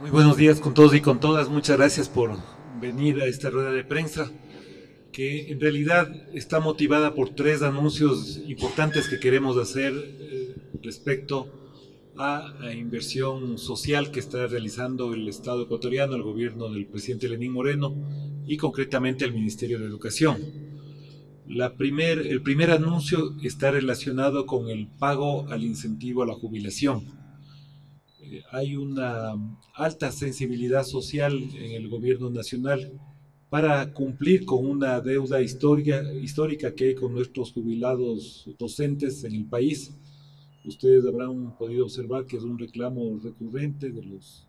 Muy buenos días con todos y con todas. Muchas gracias por venir a esta rueda de prensa, que en realidad está motivada por tres anuncios importantes que queremos hacer respecto a la inversión social que está realizando el Estado ecuatoriano, el gobierno del presidente Lenín Moreno y concretamente el Ministerio de Educación. El primer anuncio está relacionado con el pago al incentivo a la jubilación. Hay una alta sensibilidad social en el gobierno nacional para cumplir con una deuda histórica que hay con nuestros jubilados docentes en el país. Ustedes habrán podido observar que es un reclamo recurrente de los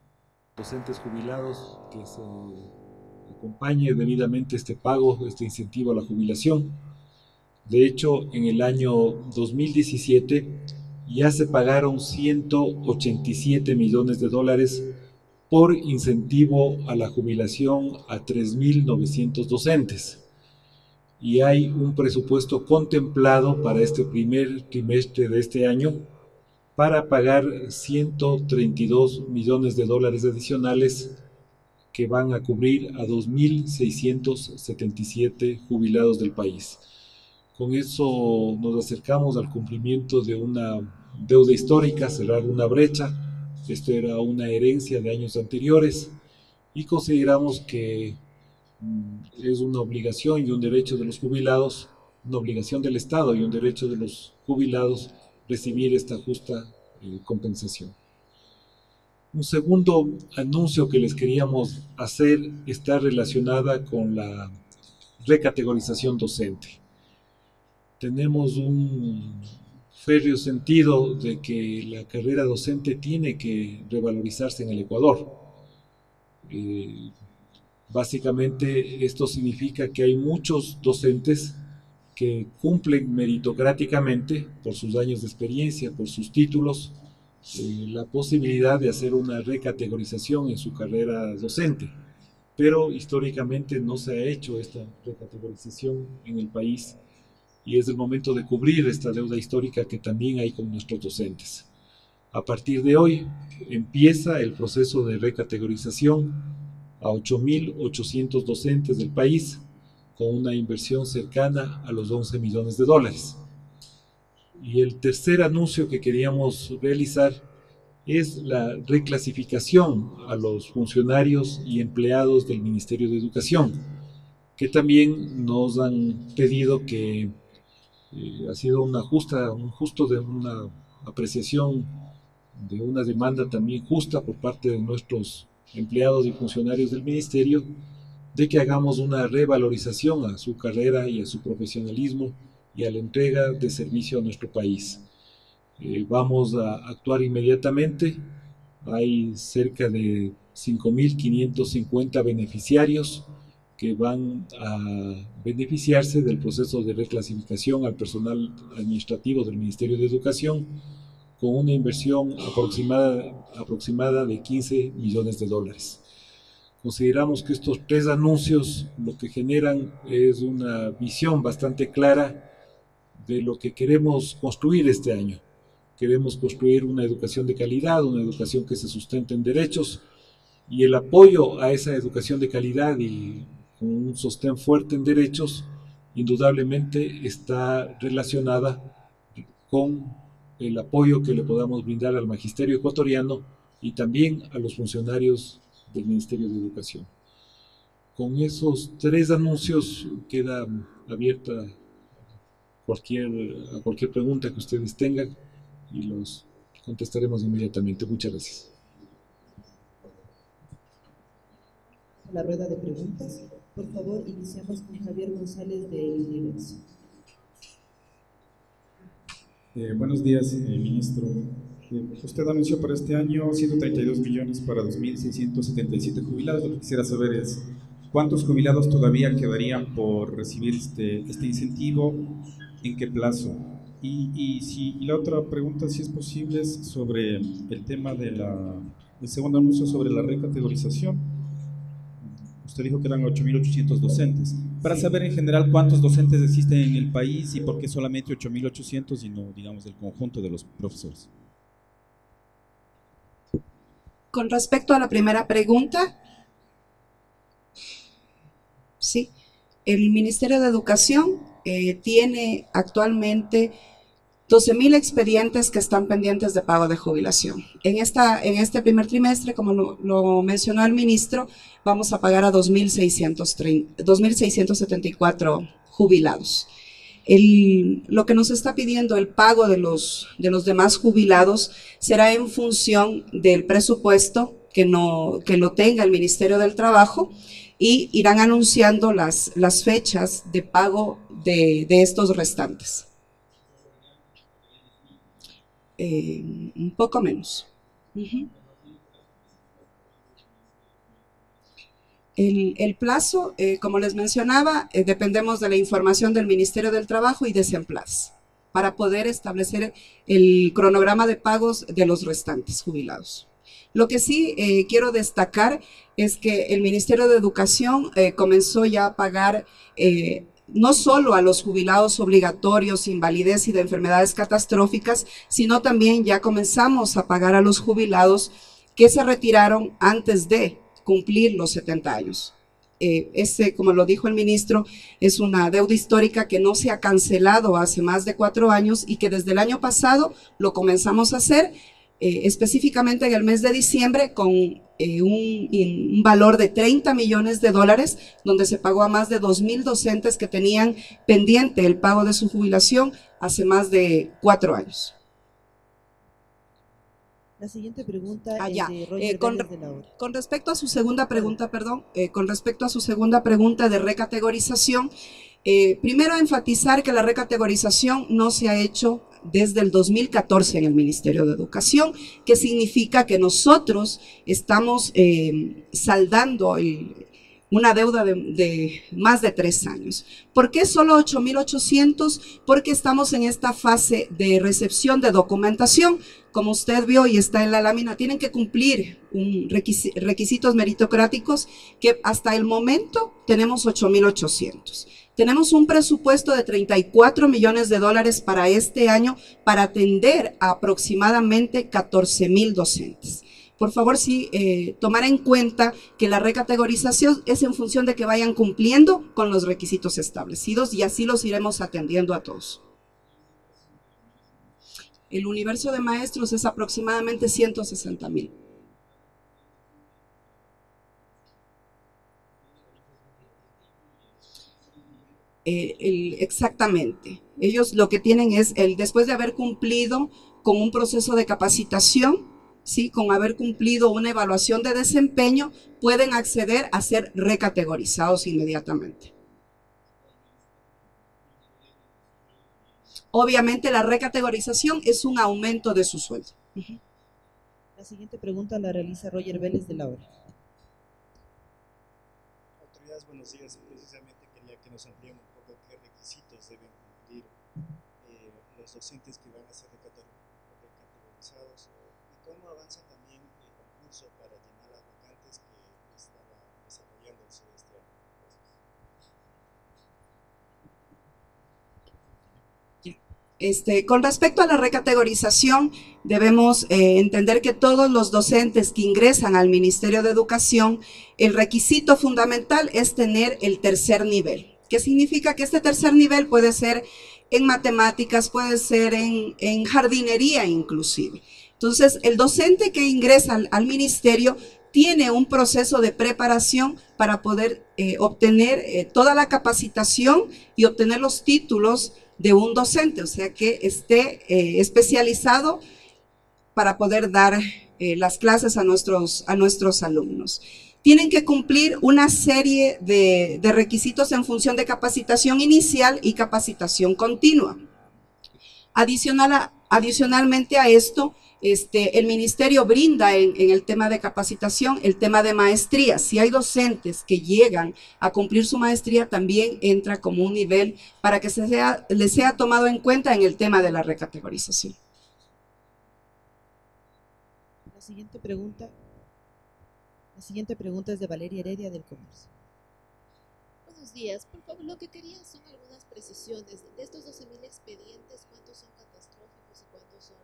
docentes jubilados que se acompañe debidamente este pago, este incentivo a la jubilación. De hecho, en el año 2017 ya se pagaron 187 millones de dólares por incentivo a la jubilación a 3.900 docentes. Y hay un presupuesto contemplado para este primer trimestre de este año para pagar 132 millones de dólares adicionales que van a cubrir a 2.677 jubilados del país. Con eso nos acercamos al cumplimiento de una deuda histórica, cerrar una brecha. Esto era una herencia de años anteriores y consideramos que es una obligación y un derecho de los jubilados, una obligación del Estado y un derecho de los jubilados recibir esta justa compensación. Un segundo anuncio que les queríamos hacer está relacionada con la recategorización docente. Tenemos un férreo sentido de que la carrera docente tiene que revalorizarse en el Ecuador. Eh, Básicamente esto significa que hay muchos docentes que cumplen meritocráticamente por sus años de experiencia, por sus títulos, la posibilidad de hacer una recategorización en su carrera docente. Pero históricamente no se ha hecho esta recategorización en el país y es el momento de cubrir esta deuda histórica que también hay con nuestros docentes. A partir de hoy empieza el proceso de recategorización a 8.800 docentes del país con una inversión cercana a los 11 millones de dólares. Y el tercer anuncio que queríamos realizar es la reclasificación a los funcionarios y empleados del Ministerio de Educación, que también nos han pedido que ha sido una apreciación de una demanda también justa por parte de nuestros empleados y funcionarios del ministerio de que hagamos una revalorización a su carrera y a su profesionalismo y a la entrega de servicio a nuestro país. Vamos a actuar inmediatamente. Hay cerca de 5.550 beneficiarios que van a beneficiarse del proceso de reclasificación al personal administrativo del Ministerio de Educación con una inversión aproximada de 15 millones de dólares. Consideramos que estos tres anuncios lo que generan es una visión bastante clara de lo que queremos construir este año. Queremos construir una educación de calidad, una educación que se sustente en derechos, y el apoyo a esa educación de calidad y con un sostén fuerte en derechos, indudablemente está relacionada con el apoyo que le podamos brindar al magisterio ecuatoriano y también a los funcionarios del Ministerio de Educación. Con esos tres anuncios queda abierta a cualquier pregunta que ustedes tengan y los contestaremos inmediatamente. Muchas gracias. La rueda de preguntas. Por favor, iniciamos con Javier González de El Universo. Buenos días, ministro. Usted anunció para este año 132 millones para 2.677 jubilados. Lo que quisiera saber es cuántos jubilados todavía quedarían por recibir este incentivo, en qué plazo. Y la otra pregunta, si es posible, es sobre el tema del segundo anuncio sobre la recategorización. Usted dijo que eran 8.800 docentes. Para saber en general cuántos docentes existen en el país y por qué solamente 8.800 y no, digamos, el conjunto de los profesores. Con respecto a la primera pregunta, sí, el Ministerio de Educación tiene actualmente 12,000 expedientes que están pendientes de pago de jubilación. En este primer trimestre, como lo mencionó el ministro, vamos a pagar a 2,674 jubilados. Lo que nos está pidiendo el pago de los demás jubilados será en función del presupuesto que lo tenga el Ministerio del Trabajo, y irán anunciando las fechas de pago de estos restantes. Un poco menos. El plazo, como les mencionaba, dependemos de la información del Ministerio del Trabajo y de Semplas para poder establecer el cronograma de pagos de los restantes jubilados. Lo que sí quiero destacar es que el Ministerio de Educación comenzó ya a pagar no solo a los jubilados obligatorios, invalidez y de enfermedades catastróficas, sino también ya comenzamos a pagar a los jubilados que se retiraron antes de cumplir los 70 años. Como lo dijo el ministro, es una deuda histórica que no se ha cancelado hace más de 4 años y que desde el año pasado lo comenzamos a hacer, específicamente en el mes de diciembre, con un valor de $30 millones, donde se pagó a más de 2,000 docentes que tenían pendiente el pago de su jubilación hace más de 4 años. La siguiente pregunta es de Roger Vélez de la Hora. Con respecto a su segunda pregunta, con respecto a su segunda pregunta de recategorización, primero enfatizar que la recategorización no se ha hecho desde el 2014 en el Ministerio de Educación, que significa que nosotros estamos saldando una deuda de más de 3 años. ¿Por qué solo 8,800? Porque estamos en esta fase de recepción de documentación. Como usted vio y está en la lámina, tienen que cumplir requisitos meritocráticos que hasta el momento tenemos 8,800. Tenemos un presupuesto de $34 millones para este año para atender a aproximadamente 14,000 docentes. Por favor, sí, tomar en cuenta que la recategorización es en función de que vayan cumpliendo con los requisitos establecidos y así los iremos atendiendo a todos. El universo de maestros es aproximadamente 160,000. Exactamente. Ellos lo que tienen es, después de haber cumplido con un proceso de capacitación, ¿sí? Con haber cumplido una evaluación de desempeño, pueden acceder a ser recategorizados inmediatamente. Obviamente la recategorización es un aumento de su sueldo. La siguiente pregunta la realiza Roger Vélez de la Hora. Autoridades, buenos días. Precisamente quería que nos amplíen un poco qué requisitos deben cumplir los docentes que van a ser recategorizados y cómo avanza también el concurso para llenar las vacantes que estaba desarrollándose este año. Con respecto a la recategorización, debemos entender que todos los docentes que ingresan al Ministerio de Educación, el requisito fundamental es tener el tercer nivel. ¿Qué significa? Que este tercer nivel puede ser en matemáticas, puede ser en jardinería inclusive. Entonces, el docente que ingresa al ministerio tiene un proceso de preparación para poder obtener toda la capacitación y obtener los títulos de un docente, o sea que esté especializado para poder dar las clases a nuestros alumnos. Tienen que cumplir una serie de requisitos en función de capacitación inicial y capacitación continua. Adicionalmente a esto, el ministerio brinda en el tema de capacitación, el tema de maestría. Si hay docentes que llegan a cumplir su maestría, también entra como un nivel para que les sea tomado en cuenta en el tema de la recategorización. La siguiente pregunta es de Valeria Heredia del Comercio. Buenos días, por favor, lo que quería son algunas precisiones. De estos 12,000 expedientes, ¿cuántos son catastróficos y cuántos son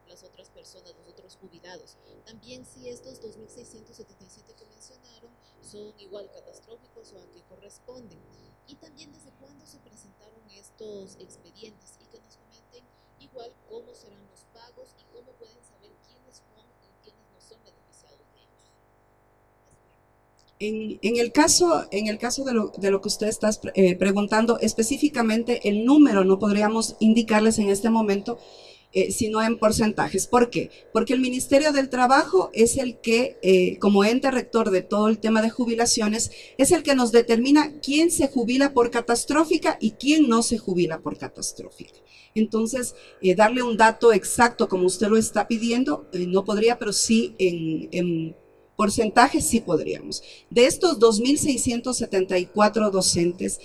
las las otras personas, los otros jubilados. También si estos 2.677 que mencionaron son igual catastróficos o a qué corresponden. Y también desde cuándo se presentaron estos expedientes y que nos comenten igual cómo serán los pagos y cómo pueden saber quiénes son y quiénes no son beneficiados de ellos. En el caso de lo que usted está preguntando, específicamente el número no podríamos indicarles en este momento, sino en porcentajes. ¿Por qué? Porque el Ministerio del Trabajo es el que, como ente rector de todo el tema de jubilaciones, es el que nos determina quién se jubila por catastrófica y quién no se jubila por catastrófica. Entonces, darle un dato exacto como usted lo está pidiendo, no podría, pero sí en porcentajes sí podríamos. De estos 2.674 docentes,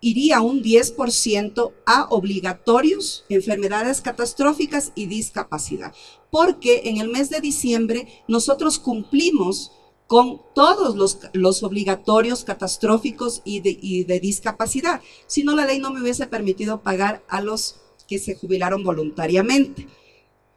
iría un 10% a obligatorios, enfermedades catastróficas y discapacidad. Porque en el mes de diciembre nosotros cumplimos con todos los obligatorios catastróficos y de discapacidad. Si no, la ley no me hubiese permitido pagar a los que se jubilaron voluntariamente.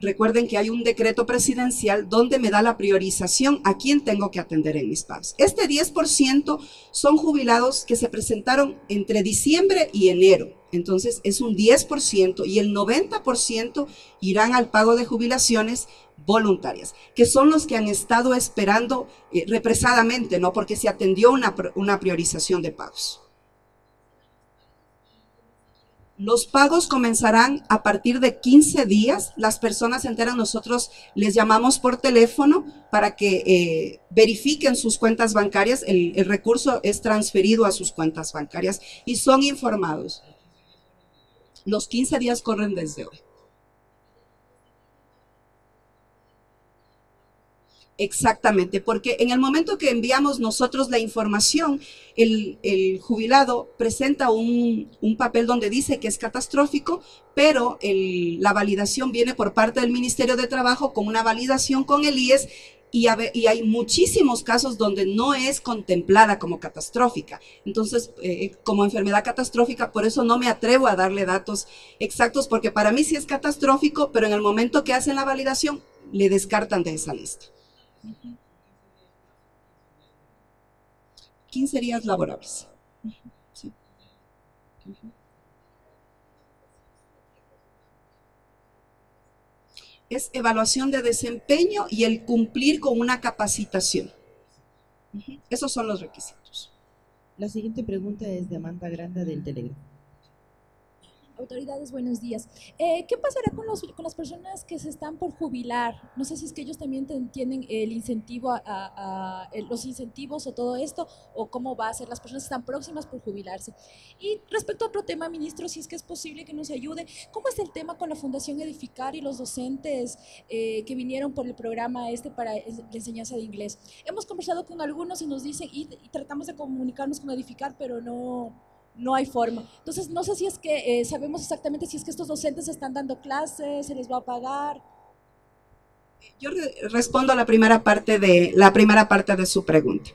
Recuerden que hay un decreto presidencial donde me da la priorización a quién tengo que atender en mis pagos. Este 10% son jubilados que se presentaron entre diciembre y enero. Entonces es un 10% y el 90% irán al pago de jubilaciones voluntarias, que son los que han estado esperando represadamente, ¿no? Porque se atendió una priorización de pagos. Los pagos comenzarán a partir de 15 días. Las personas se enteran, nosotros les llamamos por teléfono para que verifiquen sus cuentas bancarias. El recurso es transferido a sus cuentas bancarias y son informados. Los 15 días corren desde hoy. Exactamente, porque en el momento que enviamos nosotros la información, el jubilado presenta un papel donde dice que es catastrófico, pero la validación viene por parte del Ministerio de Trabajo con una validación con el IES y hay muchísimos casos donde no es contemplada como catastrófica. Entonces, como enfermedad catastrófica, por eso no me atrevo a darle datos exactos, porque para mí sí es catastrófico, pero en el momento que hacen la validación, le descartan de esa lista. 15 días laborables. Sí. Es evaluación de desempeño y el cumplir con una capacitación. Esos son los requisitos. La siguiente pregunta es de Amanda Granda del Telegram. Autoridades, buenos días. ¿Qué pasará con las personas que se están por jubilar? No sé si es que ellos también tienen el incentivo los incentivos o todo esto, o cómo va a ser las personas que están próximas por jubilarse. Y respecto a otro tema, ministro, si es que es posible que nos ayude, ¿cómo es el tema con la Fundación Edificar y los docentes que vinieron por el programa para la enseñanza de inglés? Hemos conversado con algunos y nos dicen, y tratamos de comunicarnos con Edificar, pero no hay forma. Entonces, no sé si es que sabemos exactamente si es que estos docentes están dando clases, se les va a pagar. Yo respondo a la primera parte de su pregunta.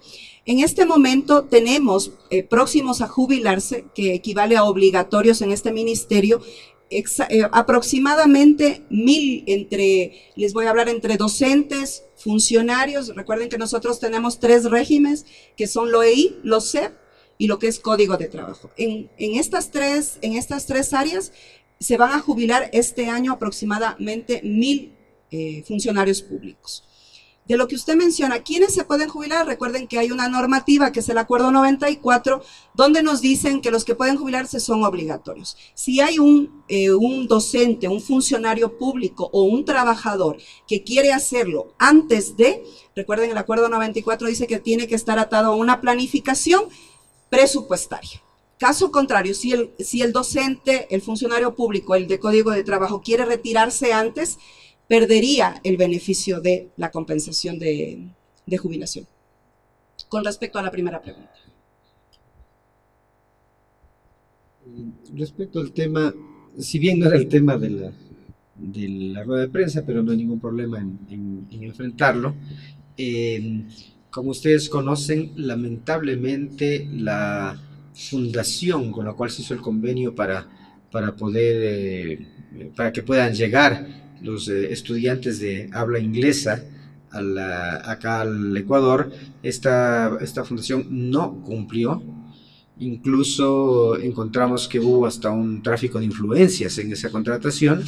En este momento tenemos próximos a jubilarse, que equivale a obligatorios en este ministerio, aproximadamente 1,000 les voy a hablar entre docentes, funcionarios. Recuerden que nosotros tenemos 3 regímenes, que son LOEI, LOCEP, y lo que es Código de Trabajo. En estas tres áreas se van a jubilar este año aproximadamente 1,000 funcionarios públicos. De lo que usted menciona, ¿quiénes se pueden jubilar? Recuerden que hay una normativa que es el Acuerdo 94, donde nos dicen que los que pueden jubilarse son obligatorios. Si hay un docente, un funcionario público o un trabajador que quiere hacerlo antes de, recuerden el Acuerdo 94 dice que tiene que estar atado a una planificación presupuestaria. Caso contrario, si el docente, el funcionario público, el de Código de Trabajo quiere retirarse antes, perdería el beneficio de la compensación de jubilación. Con respecto a la primera pregunta. Respecto al tema, si bien no era el tema de la rueda de prensa, pero no hay ningún problema en enfrentarlo. Como ustedes conocen, lamentablemente la fundación con la cual se hizo el convenio para que puedan llegar estudiantes de habla inglesa acá al Ecuador, esta fundación no cumplió. Incluso encontramos que hubo hasta un tráfico de influencias en esa contratación,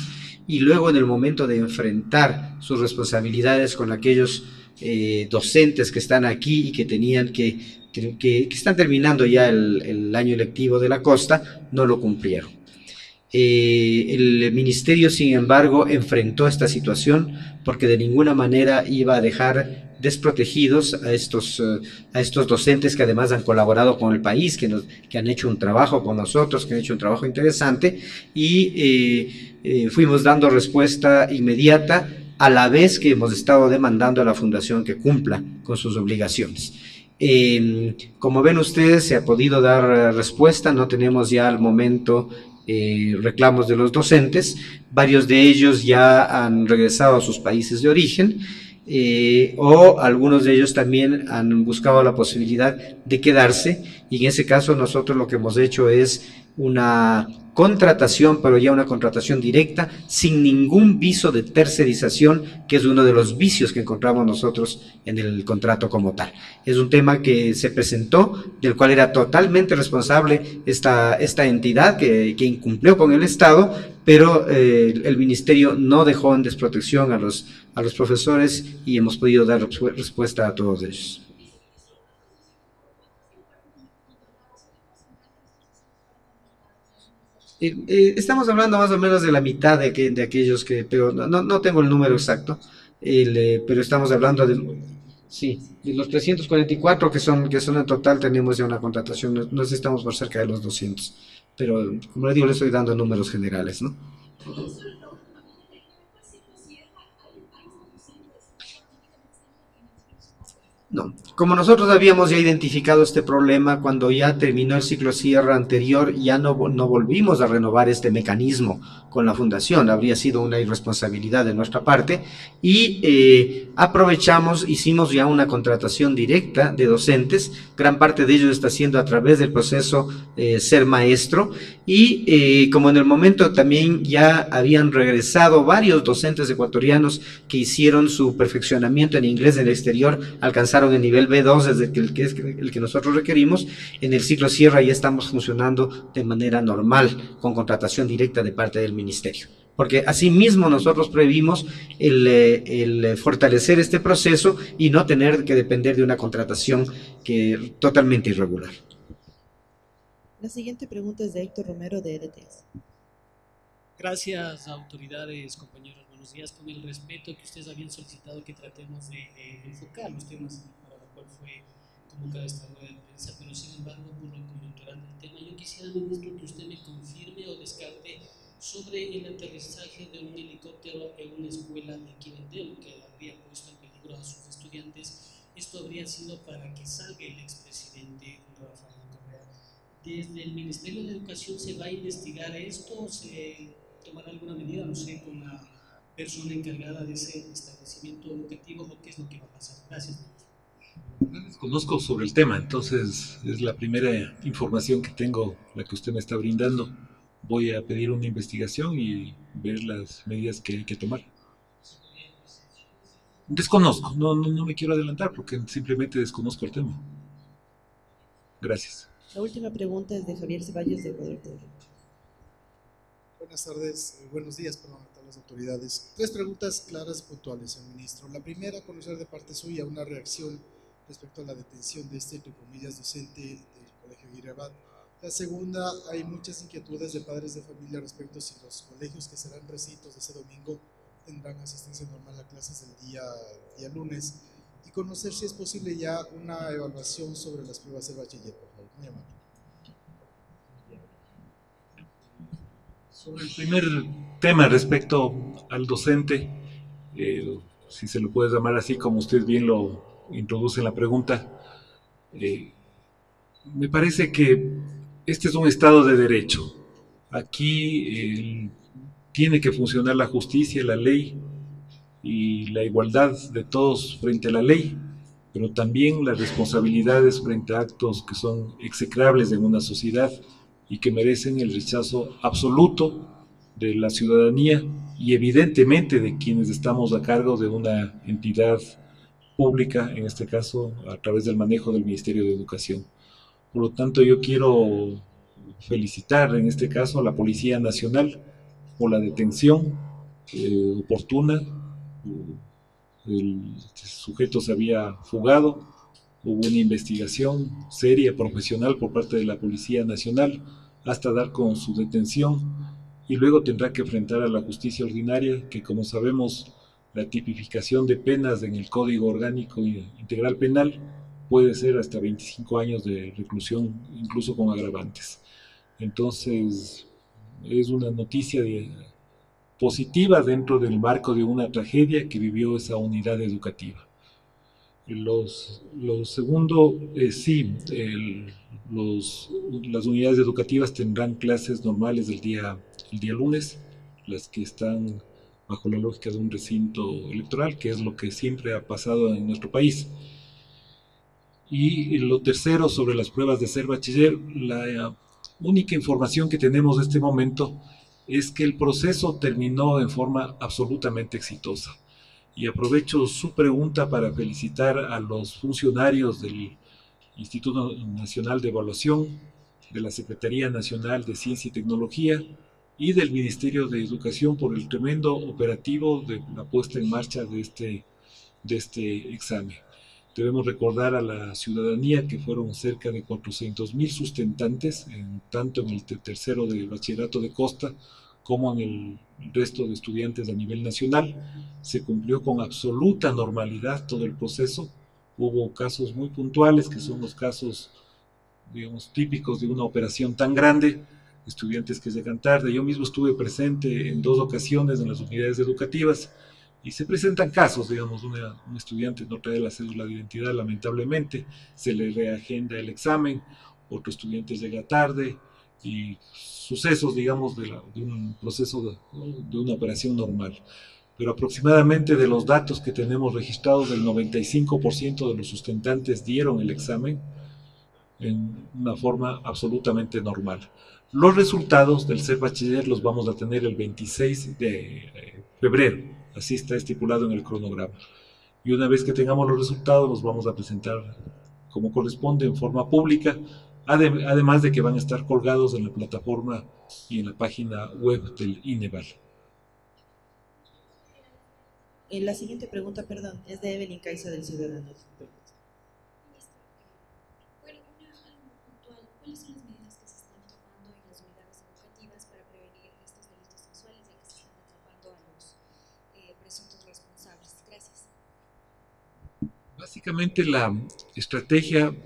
y luego en el momento de enfrentar sus responsabilidades con aquellos docentes que están aquí y que tenían que están terminando ya el año lectivo de la costa, no lo cumplieron. El ministerio, sin embargo, enfrentó esta situación porque de ninguna manera iba a dejar desprotegidos a estos docentes que además han colaborado con el país, que han hecho un trabajo con nosotros, que han hecho un trabajo interesante, y fuimos dando respuesta inmediata, a la vez que hemos estado demandando a la fundación que cumpla con sus obligaciones. Como ven ustedes, se ha podido dar respuesta, no tenemos ya al momento reclamos de los docentes, varios de ellos ya han regresado a sus países de origen, o algunos de ellos también han buscado la posibilidad de quedarse, y en ese caso nosotros lo que hemos hecho es una contratación, pero ya una contratación directa, sin ningún viso de tercerización, que es uno de los vicios que encontramos nosotros en el contrato como tal. Es un tema que se presentó, del cual era totalmente responsable esta entidad que incumplió con el Estado, pero el Ministerio no dejó en desprotección a los profesores, y hemos podido dar respuesta a todos ellos. Estamos hablando más o menos de la mitad de aquellos que, pero no tengo el número exacto, pero estamos hablando de los 344 que son en total. Tenemos ya una contratación, no estamos por cerca de los 200, pero como le digo, le estoy dando números generales, ¿no? No, como nosotros habíamos ya identificado este problema cuando ya terminó el ciclo cierre anterior, ya no volvimos a renovar este mecanismo con la fundación, habría sido una irresponsabilidad de nuestra parte, y aprovechamos, hicimos ya una contratación directa de docentes, gran parte de ellos está haciendo a través del proceso Ser Maestro, y como en el momento también ya habían regresado varios docentes ecuatorianos que hicieron su perfeccionamiento en inglés en el exterior, alcanzaron el nivel B2, desde el que nosotros requerimos, en el ciclo cierre ya estamos funcionando de manera normal, con contratación directa de parte del Ministerio. Porque asimismo nosotros previmos el fortalecer este proceso y no tener que depender de una contratación totalmente irregular. La siguiente pregunta es de Héctor Romero, de EDTS. Gracias, autoridades, compañeros, buenos días. Con el respeto que ustedes habían solicitado que tratemos de enfocar los temas para los cuales fue convocada esta rueda de prensa, pero sin embargo, por lo coyuntural del tema, yo quisiera, ministro, que usted me confirme o descarte sobre el aterrizaje de un helicóptero en una escuela de Quirendel que habría puesto en peligro a sus estudiantes. Esto habría sido para que salga el expresidente Rafael Correa. ¿Desde el Ministerio de Educación se va a investigar esto? ¿Se tomará alguna medida, no sé, con la persona encargada de ese establecimiento educativo, o qué es lo que va a pasar? Gracias, ministro. No desconozco sobre el tema, entonces es la primera información que tengo, la que usted me está brindando. Voy a pedir una investigación y ver las medidas que hay que tomar. Desconozco, no me quiero adelantar porque simplemente desconozco el tema. Gracias. La última pregunta es de Javier Ceballos, de Ecuador TV. Buenas tardes, buenos días, perdón, a todas las autoridades. 3 preguntas claras y puntuales, señor ministro. La primera, conocer de parte suya una reacción respecto a la detención de entre comillas, docente del Colegio Guirabat. La segunda, hay muchas inquietudes de padres de familia respecto a si los colegios que serán recintos de ese domingo tendrán asistencia normal a clases el día lunes, y conocer si es posible ya una evaluación sobre las pruebas de bachiller, por favor. Muy amable. Sobre el primer tema respecto al docente, si se lo puede llamar así como usted bien lo introduce en la pregunta, me parece que este es un Estado de Derecho. Aquí tiene que funcionar la justicia, la ley y la igualdad de todos frente a la ley, pero también las responsabilidades frente a actos que son execrables en una sociedad y que merecen el rechazo absoluto de la ciudadanía y evidentemente de quienes estamos a cargo de una entidad pública, en este caso a través del manejo del Ministerio de Educación. Por lo tanto, yo quiero felicitar en este caso a la Policía Nacional por la detención oportuna. El sujeto se había fugado, hubo una investigación seria, profesional por parte de la Policía Nacional hasta dar con su detención, y luego tendrá que enfrentar a la justicia ordinaria, que como sabemos la tipificación de penas en el Código Orgánico Integral Penal puede ser hasta 25 años de reclusión, incluso con agravantes. Entonces es una noticia positiva dentro del marco de una tragedia que vivió esa unidad educativa. Lo segundo, sí, las unidades educativas tendrán clases normales el día lunes, las que están bajo la lógica de un recinto electoral, que es lo que siempre ha pasado en nuestro país. Y lo tercero, sobre las pruebas de ser bachiller, la única información que tenemos en este momento es que el proceso terminó en forma absolutamente exitosa. Y aprovecho su pregunta para felicitar a los funcionarios del Instituto Nacional de Evaluación, de la Secretaría Nacional de Ciencia y Tecnología y del Ministerio de Educación por el tremendo operativo de la puesta en marcha de este examen. Debemos recordar a la ciudadanía que fueron cerca de 400.000 sustentantes, tanto en el tercero de bachillerato de costa como en el resto de estudiantes a nivel nacional. Se cumplió con absoluta normalidad todo el proceso. Hubo casos muy puntuales, que son los casos, digamos, típicos de una operación tan grande, estudiantes que llegan tarde. Yo mismo estuve presente en 2 ocasiones en las unidades educativas y se presentan casos, digamos, un estudiante no trae la cédula de identidad, lamentablemente, se le reagenda el examen, otro estudiante llega tarde, y sucesos, digamos, de un proceso de una operación normal. Pero aproximadamente de los datos que tenemos registrados, el 95% de los sustentantes dieron el examen en una forma absolutamente normal. Los resultados del ser bachiller los vamos a tener el 26 de febrero, así está estipulado en el cronograma. Y una vez que tengamos los resultados, los vamos a presentar como corresponde en forma pública, además de que van a estar colgados en la plataforma y en la página web del INEVAL. La siguiente pregunta, perdón, es de Evelyn Caiza del Ciudadano. Bueno, algo muy puntual. ¿Cuáles son las medidas que se están tomando en las unidades educativas para prevenir estos delitos sexuales, ya que se están atrapando a los presuntos responsables? Gracias. Básicamente la estrategia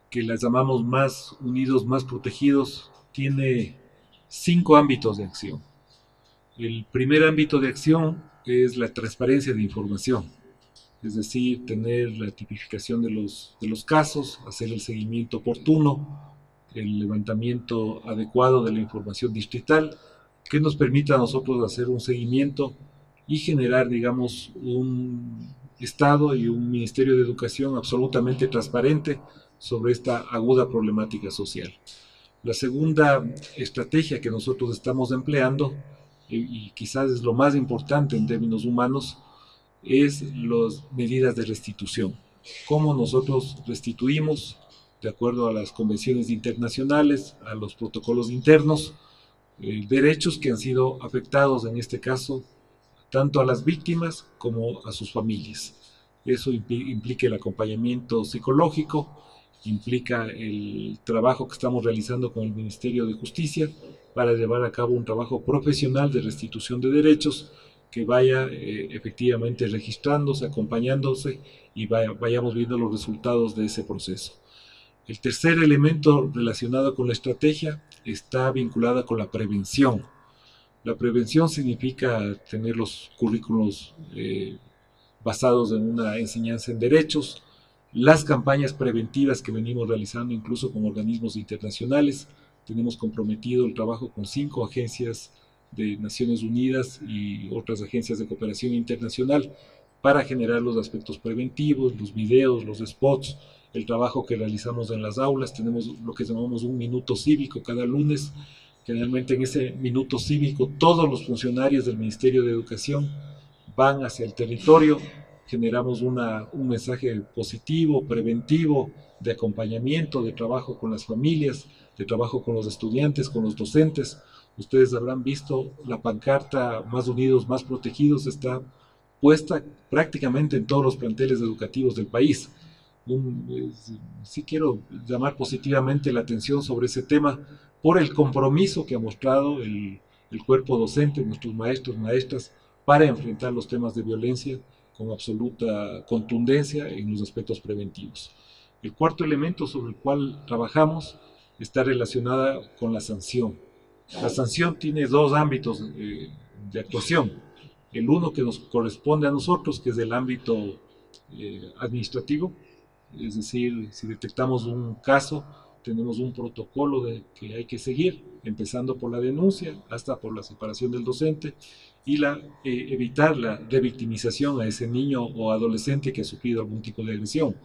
que las llamamos Más Unidos, Más Protegidos, tiene 5 ámbitos de acción. El primer ámbito de acción es la transparencia de información, es decir, tener la tipificación de los casos, hacer el seguimiento oportuno, el levantamiento adecuado de la información distrital, que nos permita a nosotros hacer un seguimiento y generar, digamos, un Estado y un Ministerio de Educación absolutamente transparente sobre esta aguda problemática social. La segunda estrategia que nosotros estamos empleando, y quizás es lo más importante en términos humanos, es las medidas de restitución. Cómo nosotros restituimos, de acuerdo a las convenciones internacionales, a los protocolos internos, derechos que han sido afectados, en este caso, tanto a las víctimas como a sus familias. Eso implica el acompañamiento psicológico, implica el trabajo que estamos realizando con el Ministerio de Justicia para llevar a cabo un trabajo profesional de restitución de derechos que vaya efectivamente registrándose, acompañándose y vayamos viendo los resultados de ese proceso. El tercer elemento relacionado con la estrategia está vinculado con la prevención. La prevención significa tener los currículos basados en una enseñanza en derechos, las campañas preventivas que venimos realizando incluso con organismos internacionales. Tenemos comprometido el trabajo con 5 agencias de Naciones Unidas y otras agencias de cooperación internacional para generar los aspectos preventivos, los videos, los spots, el trabajo que realizamos en las aulas. Tenemos lo que llamamos un minuto cívico cada lunes, Generalmente en ese minuto cívico todos los funcionarios del Ministerio de Educación van hacia el territorio, generamos un mensaje positivo, preventivo, de acompañamiento, de trabajo con las familias, de trabajo con los estudiantes, con los docentes. Ustedes habrán visto la pancarta Más Unidos, Más Protegidos, está puesta prácticamente en todos los planteles educativos del país. Sí quiero llamar positivamente la atención sobre ese tema por el compromiso que ha mostrado el cuerpo docente, nuestros maestros, maestras, para enfrentar los temas de violencia con absoluta contundencia en los aspectos preventivos. El cuarto elemento sobre el cual trabajamos está relacionada con la sanción. La sanción tiene dos ámbitos de actuación. El uno que nos corresponde a nosotros, que es el ámbito administrativo, es decir, si detectamos un caso, tenemos un protocolo que hay que seguir, empezando por la denuncia hasta por la separación del docente y evitar la revictimización a ese niño o adolescente que ha sufrido algún tipo de agresión.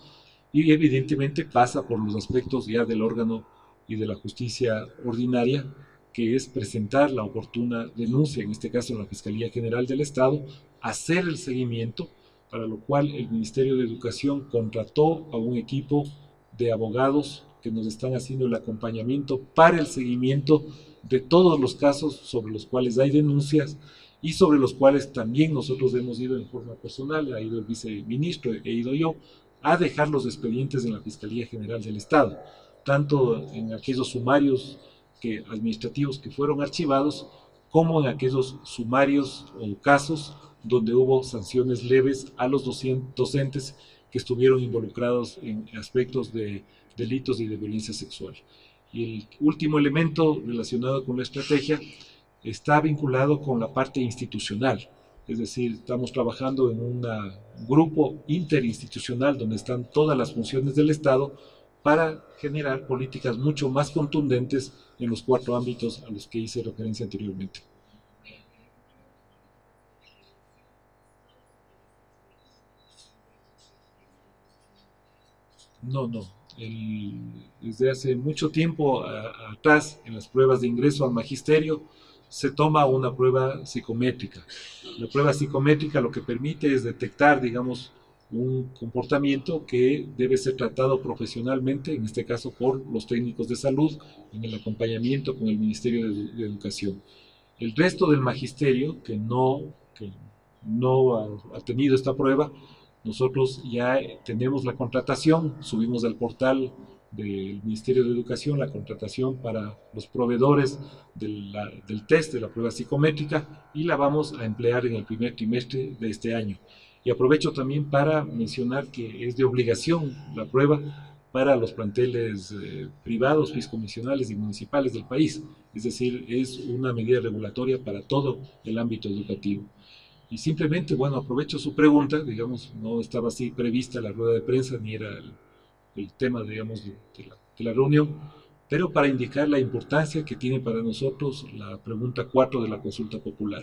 Y evidentemente pasa por los aspectos ya del órgano y de la justicia ordinaria, que es presentar la oportuna denuncia, en este caso en la Fiscalía General del Estado, hacer el seguimiento, para lo cual el Ministerio de Educación contrató a un equipo de abogados que nos están haciendo el acompañamiento para el seguimiento de todos los casos sobre los cuales hay denuncias y sobre los cuales también nosotros hemos ido en forma personal, ha ido el viceministro, he ido yo, a dejar los expedientes en la Fiscalía General del Estado, tanto en aquellos sumarios administrativos que fueron archivados, como en aquellos sumarios o casos donde hubo sanciones leves a los docentes que estuvieron involucrados en aspectos de delitos y de violencia sexual. Y el último elemento relacionado con la estrategia está vinculado con la parte institucional, es decir, estamos trabajando en un grupo interinstitucional donde están todas las funciones del Estado para generar políticas mucho más contundentes en los 4 ámbitos a los que hice referencia anteriormente. No. Desde hace mucho tiempo atrás, en las pruebas de ingreso al magisterio, se toma una prueba psicométrica. La prueba psicométrica lo que permite es detectar, digamos, un comportamiento que debe ser tratado profesionalmente, en este caso por los técnicos de salud, en el acompañamiento con el Ministerio de Educación. El resto del magisterio que no ha tenido esta prueba, nosotros ya tenemos la contratación, subimos al portal del Ministerio de Educación la contratación para los proveedores del test de la prueba psicométrica y la vamos a emplear en el primer trimestre de este año. Y aprovecho también para mencionar que es de obligación la prueba para los planteles privados, fiscomisionales y municipales del país. Es decir, es una medida regulatoria para todo el ámbito educativo. Y simplemente, bueno, aprovecho su pregunta, digamos, no estaba así prevista la rueda de prensa, ni era el tema, digamos, de la reunión, pero para indicar la importancia que tiene para nosotros la pregunta 4 de la consulta popular.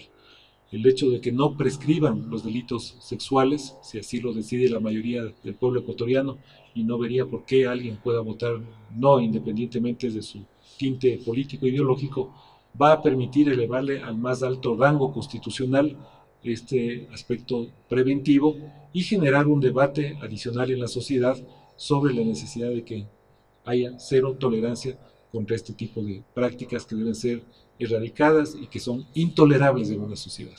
El hecho de que no prescriban los delitos sexuales, si así lo decide la mayoría del pueblo ecuatoriano, y no vería por qué alguien pueda votar no, independientemente de su tinte político ideológico, va a permitir elevarle al más alto rango constitucional este aspecto preventivo y generar un debate adicional en la sociedad sobre la necesidad de que haya cero tolerancia contra este tipo de prácticas que deben ser erradicadas y que son intolerables en una sociedad.